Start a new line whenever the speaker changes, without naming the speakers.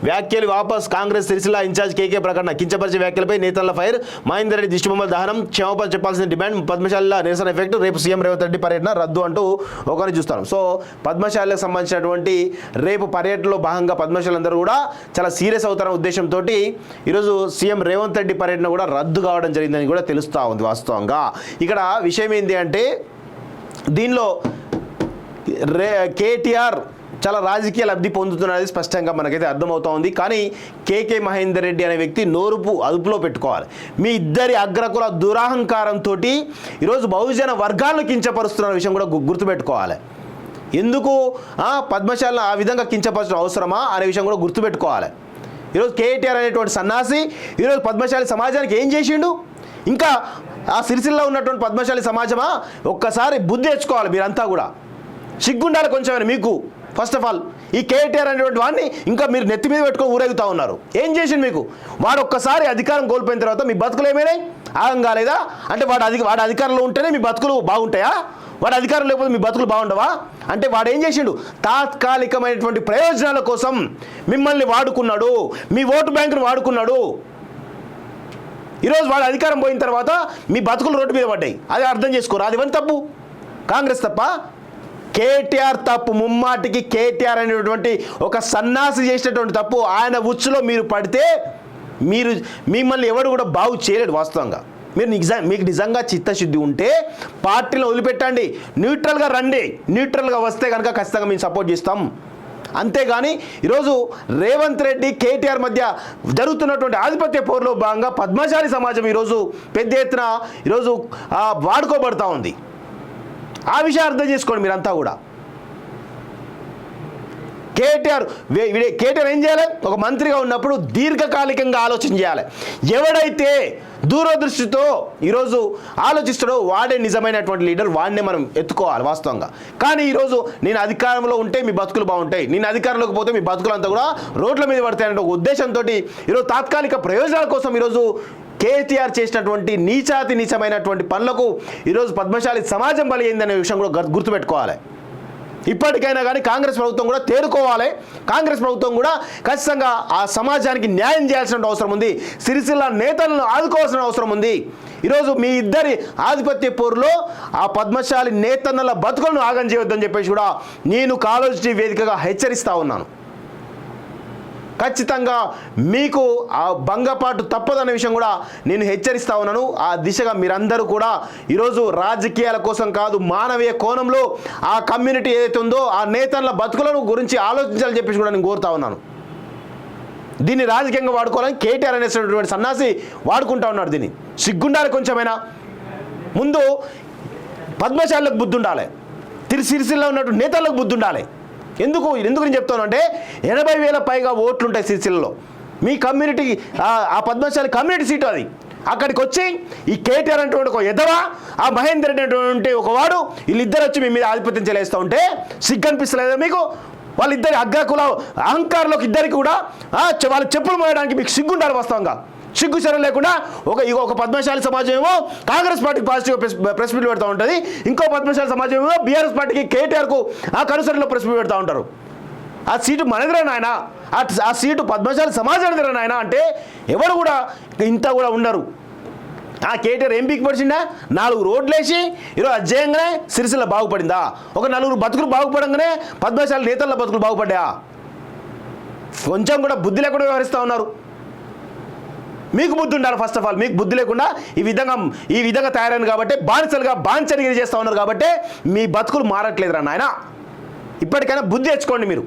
వ్యాఖ్యలు వాపస్. కాంగ్రెస్ సిరిసిల్ల ఇన్ఛార్జ్ కేకే ప్రకటన. కించపరిచే వ్యాఖ్యలపై నేతల ఫైర్. మహేందర్ రెడ్డి దిష్టిబొమ్మల దహనం. క్షమాపణ చెప్పాల్సిన డిమాండ్. పద్మశాలిల నిరసన ఎఫెక్ట్. రేపు సీఎం రేవంత్ రెడ్డి పర్యటన రద్దు అంటూ ఒకరిని చూస్తాం. సో పద్మశాలకు సంబంధించినటువంటి రేపు పర్యటనలో భాగంగా పద్మశాలందరూ కూడా చాలా సీరియస్ అవుతారన్న ఉద్దేశంతో ఈరోజు సీఎం రేవంత్ రెడ్డి పర్యటన కూడా రద్దు కావడం జరిగిందని కూడా తెలుస్తూ ఉంది. వాస్తవంగా ఇక్కడ విషయం ఏంటి అంటే దీనిలో కేటీఆర్ చాలా రాజకీయ లబ్ధి పొందుతున్నది స్పష్టంగా మనకైతే అర్థమవుతా ఉంది. కానీ కేకే మహేందర్ రెడ్డి అనే వ్యక్తి నోరుపు అదుపులో పెట్టుకోవాలి. మీ ఇద్దరి అగ్రకుల దురహంకారంతో ఈరోజు బహుజన వర్గాలను కించపరుస్తున్న విషయం కూడా గుర్తుపెట్టుకోవాలి. ఎందుకు పద్మశాలను ఆ విధంగా కించపరచడం అవసరమా అనే విషయం కూడా గుర్తుపెట్టుకోవాలి. ఈరోజు కేటీఆర్ అనేటువంటి సన్నాసి ఈరోజు పద్మశాలి సమాజానికి ఏం చేసిండు? ఇంకా ఆ సిరిసిల్లో ఉన్నటువంటి పద్మశాలి సమాజమా ఒక్కసారి బుద్ధి తెచ్చుకోవాలి. మీరంతా కూడా సిగ్గుండాలి కొంచెం మీకు. ఫస్ట్ ఆఫ్ ఆల్ ఈ కేటీఆర్ అనేటువంటి వాడిని ఇంకా మీరు నెత్తి మీద పెట్టుకొని ఊరేగుతూ ఉన్నారు. ఏం చేసిండు మీకు? వాడు ఒక్కసారి అధికారం కోల్పోయిన తర్వాత మీ బతుకులు ఏమైనాయి? ఆగం కాలేదా? అంటే వాడు అధికారంలో ఉంటేనే మీ బతుకులు బాగుంటాయా? వాడు అధికారం లేకపోతే మీ బతుకులు బాగుండవా? అంటే వాడు ఏం చేసిండు? తాత్కాలికమైనటువంటి ప్రయోజనాల కోసం మిమ్మల్ని వాడుకున్నాడు, మీ ఓటు బ్యాంకును వాడుకున్నాడు. ఈరోజు వాడు అధికారం పోయిన తర్వాత మీ బతుకులు రోడ్డు మీద పడ్డాయి. అది అర్థం చేసుకోరు. అది ఎవరి తప్పు? కాంగ్రెస్ తప్ప? కేటీఆర్ తప్పు. ముమ్మాటికి కేటీఆర్ అనేటువంటి ఒక సన్నాసి చేసినటువంటి తప్పు. ఆయన ఉచ్చులో మీరు పడితే మిమ్మల్ని ఎవడు కూడా బాగు చేయలేడు. వాస్తవంగా మీకు నిజంగా చిత్తశుద్ధి ఉంటే పార్టీలో వదిలిపెట్టండి, న్యూట్రల్గా రండి. న్యూట్రల్గా వస్తే కనుక ఖచ్చితంగా మేము సపోర్ట్ చేస్తాం. అంతేగాని ఈరోజు రేవంత్ రెడ్డి కేటీఆర్ మధ్య జరుగుతున్నటువంటి ఆధిపత్య పోరులో భాగంగా పద్మశాలి సమాజం ఈరోజు పెద్ద ఎత్తున ఈరోజు వాడుకోబడతా ఉంది. ఆ విషయం అర్థం చేసుకోండి మీరంతా కూడా. కేటీఆర్ ఏం చేయాలి? ఒక మంత్రిగా ఉన్నప్పుడు దీర్ఘకాలికంగా ఆలోచన చేయాలి. ఎవడైతే దూరదృష్టితో ఈరోజు ఆలోచిస్తాడో వాడే నిజమైనటువంటి లీడర్. వాడినే మనం ఎత్తుకోవాలి వాస్తవంగా. కానీ ఈరోజు నేను అధికారంలో ఉంటే మీ బతుకులు బాగుంటాయి, నేను అధికారంలోకి పోతే మీ బతుకులు అంతా కూడా రోడ్ల మీద పడతాయనే ఒక ఉద్దేశంతో ఈరోజు తాత్కాలిక ప్రయోజనాల కోసం ఈరోజు కేటీఆర్ చేసినటువంటి నీచమైనటువంటి పనులకు ఈరోజు పద్మశాలి సమాజం బలి అయిందనే విషయం కూడా గుర్తుపెట్టుకోవాలి. ఇప్పటికైనా కానీ కాంగ్రెస్ ప్రభుత్వం కూడా తేరుకోవాలి. కాంగ్రెస్ ప్రభుత్వం కూడా ఖచ్చితంగా ఆ సమాజానికి న్యాయం చేయాల్సిన అవసరం ఉంది. సిరిసిల్ల నేతలను ఆదుకోవాల్సిన అవసరం ఉంది. ఈరోజు మీ ఇద్దరి ఆధిపత్య పోరులో ఆ పద్మశాలి నేతన్నల బతుకులను ఆగం చేయొద్దని చెప్పేసి కూడా నేను కాలేజీ వేదికగా హెచ్చరిస్తూ ఉన్నాను. ఖచ్చితంగా మీకు ఆ భంగపాటు తప్పదనే విషయం కూడా నేను హెచ్చరిస్తా ఉన్నాను. ఆ దిశగా మీరందరూ కూడా ఈరోజు రాజకీయాల కోసం కాదు, మానవీయ కోణంలో ఆ కమ్యూనిటీ ఏదైతే ఉందో ఆ నేతల బతుకులను గురించి ఆలోచించాలని చెప్పేసి కూడా నేను కోరుతా ఉన్నాను. దీన్ని రాజకీయంగా వాడుకోవాలని కేటీఆర్ అనేటువంటి సన్నాసి వాడుకుంటా ఉన్నాడు. దీన్ని సిగ్గుండాలి కొంచెమైనా. ముందు పద్మశాలకు బుద్ధి ఉండాలి, సిరిసిల్ల ఉన్నటువంటి నేతలకు బుద్ధి ఉండాలి. ఎందుకు నేను చెప్తాను అంటే 80,000 పైగా ఓట్లు ఉంటాయి సిరిసిల్లలో. మీ కమ్యూనిటీ ఆ పద్మశాలి కమ్యూనిటీ సీటు అది. అక్కడికి వచ్చి ఈ కేటీఆర్ అనేటువంటి ఒక ఎదవా, ఆ మహేందర్ రెడ్డి అనేటువంటి ఒక వాడు, వీళ్ళిద్దరు వచ్చి మీ మీద ఆధిపత్యం చెల్లిస్తూ ఉంటే సిగ్గు అనిపిస్తలేదా మీకు? వాళ్ళిద్దరి అగ్రకుల అహంకారంలోకి ఇద్దరికి కూడా వాళ్ళు చెప్పులు మోయడానికి మీకు సిగ్గు ఉండాలి వాస్తవంగా. సిగ్గు సరే లేకుండా ఒక పద్మశాలి సమాజం ఏమో కాంగ్రెస్ పార్టీకి పాజిటివ్గా ప్రెస్ మీట్ పెడతా ఉంటుంది, ఇంకో పద్మశాలి సమాజం ఏమో బీఆర్ఎస్ పార్టీకి కేటీఆర్కు ఆ కనుసరిలో ప్రెస్ మీట్ పెడతా ఉంటారు. ఆ సీటు మనదిరా నాయన, ఆ సీటు పద్మశాలి సమాజానిదిరా నాయన అంటే ఎవరు కూడా ఇంత కూడా ఉండరు. ఆ కేటీఆర్ ఏం పీకి పడిచిందా? 4 రోడ్లు వేసి ఈరోజు అధ్యయంగానే సిరిసిల్ల బాగుపడిందా? ఒక 4 బతుకులు బాగుపడంగానే పద్మశాలి నేతల బతుకులు బాగుపడ్డా? కొంచెం కూడా బుద్ధి లేకుండా వ్యవహరిస్తూ ఉన్నారు. మీకు బుద్ధి ఉండాలి. ఫస్ట్ ఆఫ్ ఆల్ మీకు బుద్ధి లేకుండా ఈ విధంగా తయారైన కాబట్టి బానిసనిగిరి చేస్తూ ఉన్నారు కాబట్టి మీ బతుకులు మారట్లేదురా నాయన. ఇప్పటికైనా బుద్ధి తెచ్చుకోండి మీరు.